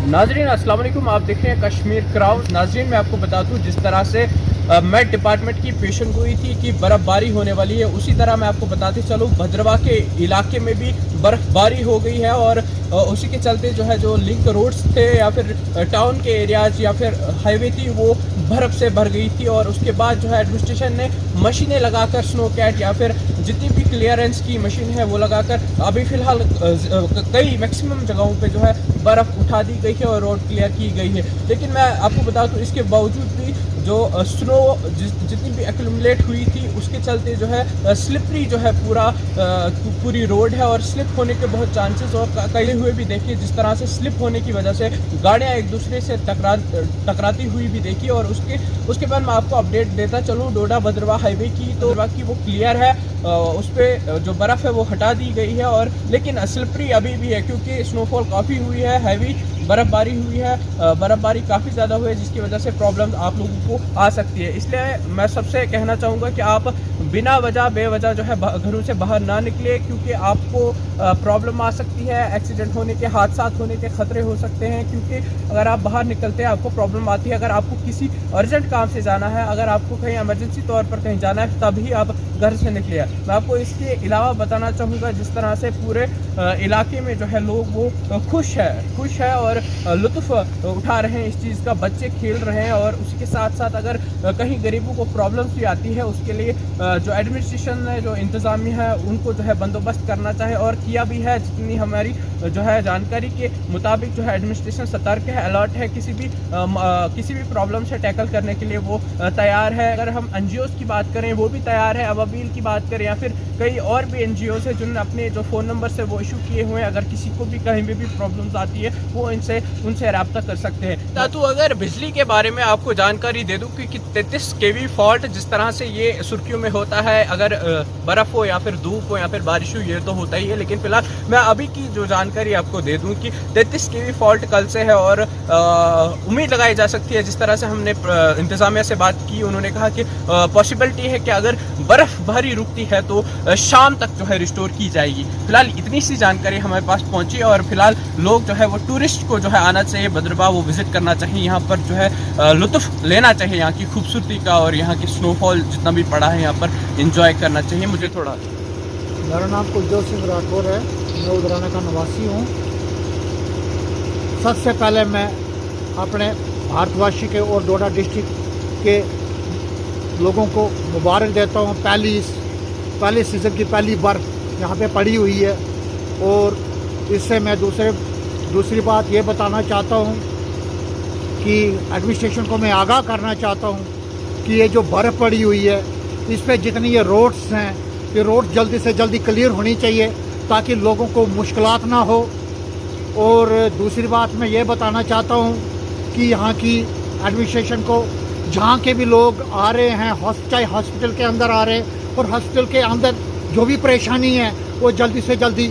नाजरीन अस्सलाम वालेकुम, आप देख रहे हैं कश्मीर क्राउड। नाजरीन मैं आपको बता दूं, जिस तरह से मेट डिपार्टमेंट की पेशन गोई थी कि बर्फ़बारी होने वाली है, उसी तरह मैं आपको बताते चलूँ भद्रवाह के इलाके में भी बर्फ़बारी हो गई है। और उसी के चलते जो है जो लिंक रोड्स थे या फिर टाउन के एरियाज या फिर हाईवे थी वो बर्फ़ से भर गई थी। और उसके बाद जो है एडमिनिस्ट्रेशन ने मशीनें लगाकर स्नो कैट या फिर जितनी भी क्लियरेंस की मशीन है वो लगाकर अभी फ़िलहाल कई मैक्सिमम जगहों पे जो है बर्फ़ उठा दी गई है और रोड क्लियर की गई है। लेकिन मैं आपको बता दूं इसके बावजूद भी जो स्नो जितनी भी एक्यूमुलेट हुई थी उसके चलते जो है स्लिपरी जो है पूरी रोड है और स्लिप होने के बहुत चांसेस और कई हुए भी देखिए। जिस तरह से स्लिप होने की वजह से गाड़ियां एक दूसरे से टकराती हुई भी देखी। और उसके बाद मैं आपको अपडेट देता चलूँ डोडा भद्रवाह हाईवे की, तो बाकी वो क्लियर है, उस पर जो बर्फ़ है वो हटा दी गई है। और लेकिन स्लिपरी अभी भी है क्योंकि स्नोफॉल काफ़ी हुई है, हैवी बर्फ़बारी हुई है, बर्फ़बारी काफ़ी ज़्यादा हुई है जिसकी वजह से प्रॉब्लम आप लोगों को आ सकती है। इसलिए मैं सबसे कहना चाहूँगा कि आप बिना वजह बेवजह जो है घरों से बाहर ना निकले, क्योंकि आपको प्रॉब्लम आ सकती है, एक्सीडेंट होने के, हादसात होने के ख़तरे हो सकते हैं। क्योंकि अगर आप बाहर निकलते हैं आपको प्रॉब्लम आती है। अगर आपको किसी अर्जेंट काम से जाना है, अगर आपको कहीं इमरजेंसी तौर पर कहीं जाना है तभी आप घर से निकले। मैं आपको इसके अलावा बताना चाहूँगा जिस तरह से पूरे इलाके में जो है लोग वो खुश है और लुत्फ़ उठा रहे हैं इस चीज़ का, बच्चे खेल रहे हैं। और उसी के साथ साथ अगर कहीं गरीबों को प्रॉब्लम्स भी आती है उसके लिए जो एडमिनिस्ट्रेशन है, जो इंतज़ामिया है, उनको जो है बंदोबस्त करना चाहिए और किया भी है। जितनी हमारी जो है जानकारी के मुताबिक जो है एडमिनिस्ट्रेशन सतर्क है, अलर्ट है, किसी भी प्रॉब्लम से टैकल करने के लिए वो तैयार है। अगर हम NGOs की बात करें वो भी तैयार है, अबाबील की बात करें या फिर कई और भी NGOs है जिन्होंने अपने जो फ़ोन नंबर से वो इशू किए हुए हैं। अगर किसी को भी कहीं भी प्रॉब्लम्स आती है वो उनसे रब्ता कर सकते हैं। तातू अगर बिजली के बारे में आपको जानकारी दे दूं कि 33 kV फॉल्ट जिस तरह से ये सुर्खियों में होता है, अगर बर्फ़ हो या फिर धूप हो या फिर बारिश हो, ये तो होता ही है। लेकिन फिलहाल मैं अभी की जो जानकारी आपको दे दूं कि 33 kV फॉल्ट कल से है और उम्मीद लगाई जा सकती है। जिस तरह से हमने इंतज़ामिया से बात की, उन्होंने कहा कि पॉसिबिलिटी है कि अगर बर्फ़बारी रुकती है तो शाम तक जो है रिस्टोर की जाएगी। फिलहाल इतनी सी जानकारी हमारे पास पहुंची और फिलहाल लोग जो है वो टूरिस्ट को जो है आना चाहिए भद्रवाह, वो विज़िट करना चाहिए, यहाँ पर जो है लुत्फ़ लेना चाहिए यहाँ की खूबसूरती का और यहाँ की स्नोफॉल जितना भी पड़ा है यहाँ पर इंजॉय करना चाहिए। मुझे थोड़ा मेरा नाम कुलजोत सिंह राठौर है, मैं उधराना का निवासी हूँ। सबसे पहले मैं अपने भारतवासी के और डोडा डिस्ट्रिक्ट के लोगों को मुबारक देता हूँ। पहली सीज़न की पहली बर्फ़ यहाँ पे पड़ी हुई है। और इससे मैं दूसरी बात ये बताना चाहता हूँ कि एडमिनिस्ट्रेशन को मैं आगाह करना चाहता हूँ कि ये जो बर्फ़ पड़ी हुई है इस पर जितनी ये रोड्स हैं, ये रोड जल्दी से जल्दी क्लियर होनी चाहिए ताकि लोगों को मुश्किलात ना हो। और दूसरी बात मैं ये बताना चाहता हूँ कि यहाँ की एडमिनिस्ट्रेशन को जहाँ के भी लोग आ रहे हैं, चाहे हॉस्पिटल के अंदर आ रहे हैं और हॉस्पिटल के अंदर जो भी परेशानी है वो जल्दी से जल्दी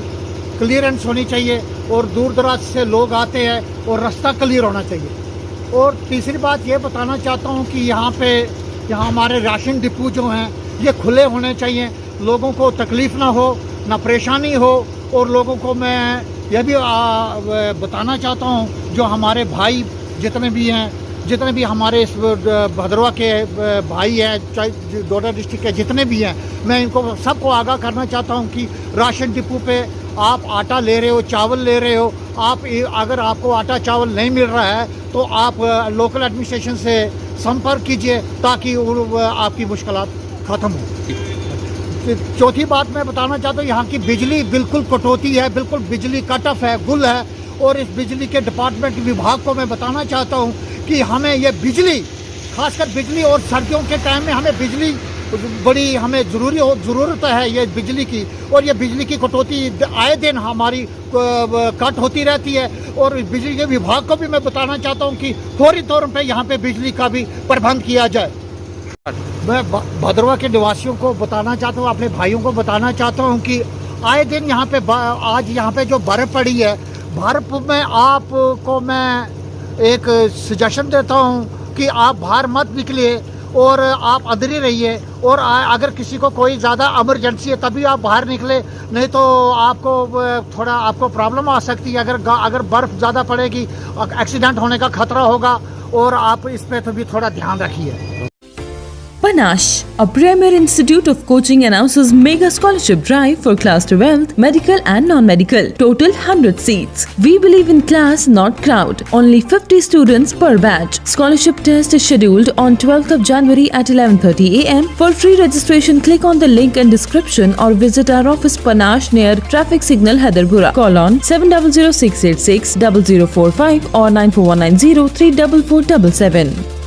क्लियरेंस होनी चाहिए। और दूर दराज से लोग आते हैं और रास्ता क्लियर होना चाहिए। और तीसरी बात ये बताना चाहता हूँ कि यहाँ हमारे राशन डिपो जो हैं ये खुले होने चाहिए, लोगों को तकलीफ़ ना हो, ना परेशानी हो। और लोगों को मैं यह भी बताना चाहता हूँ जो हमारे भाई जितने भी हमारे इस भद्रवाह के भाई हैं, चाहे डोडा डिस्ट्रिक्ट के जितने भी हैं, मैं इनको सबको आगाह करना चाहता हूं कि राशन डिपो पे आप आटा ले रहे हो, चावल ले रहे हो, अगर आपको आटा चावल नहीं मिल रहा है तो आप लोकल एडमिनिस्ट्रेशन से संपर्क कीजिए ताकि आपकी मुश्किलात ख़त्म हो। चौथी बात मैं बताना चाहता हूँ, यहाँ की बिजली बिल्कुल कटौती है, बिल्कुल बिजली कट ऑफ है, गुल है। और इस बिजली के डिपार्टमेंट विभाग को मैं बताना चाहता हूँ कि हमें ये बिजली, खासकर बिजली और सर्दियों के टाइम में हमें बिजली बड़ी हमें ज़रूरत है ये बिजली की। और ये बिजली की कटौती आए दिन हमारी कट होती रहती है। और बिजली के विभाग को भी मैं बताना चाहता हूँ कि फौरी तौर पे यहाँ पे बिजली का भी प्रबंध किया जाए। मैं भद्रवाह के निवासियों को बताना चाहता हूँ, अपने भाइयों को बताना चाहता हूँ कि आए दिन यहाँ पे आज यहाँ पे जो बर्फ़ पड़ी है, बर्फ़ में आपको मैं एक सजेशन देता हूँ कि आप बाहर मत निकलिए और आप अंदर ही रहिए। और अगर किसी को कोई ज़्यादा इमरजेंसी है तभी आप बाहर निकले, नहीं तो आपको प्रॉब्लम आ सकती है। अगर बर्फ़ ज़्यादा पड़ेगी एक्सीडेंट होने का खतरा होगा, और आप इस पे तो भी थोड़ा ध्यान रखिए। Panache, a premier institute of coaching, announces mega scholarship drive for class 12th, medical and non-medical. Total 100 seats. We believe in class, not crowd. Only 50 students per batch. Scholarship test is scheduled on 12th of January at 11:30 am. For free registration, click on the link in description or visit our office Panache near traffic signal Hyderpura. Call on 700686 0045 or 94190 34477.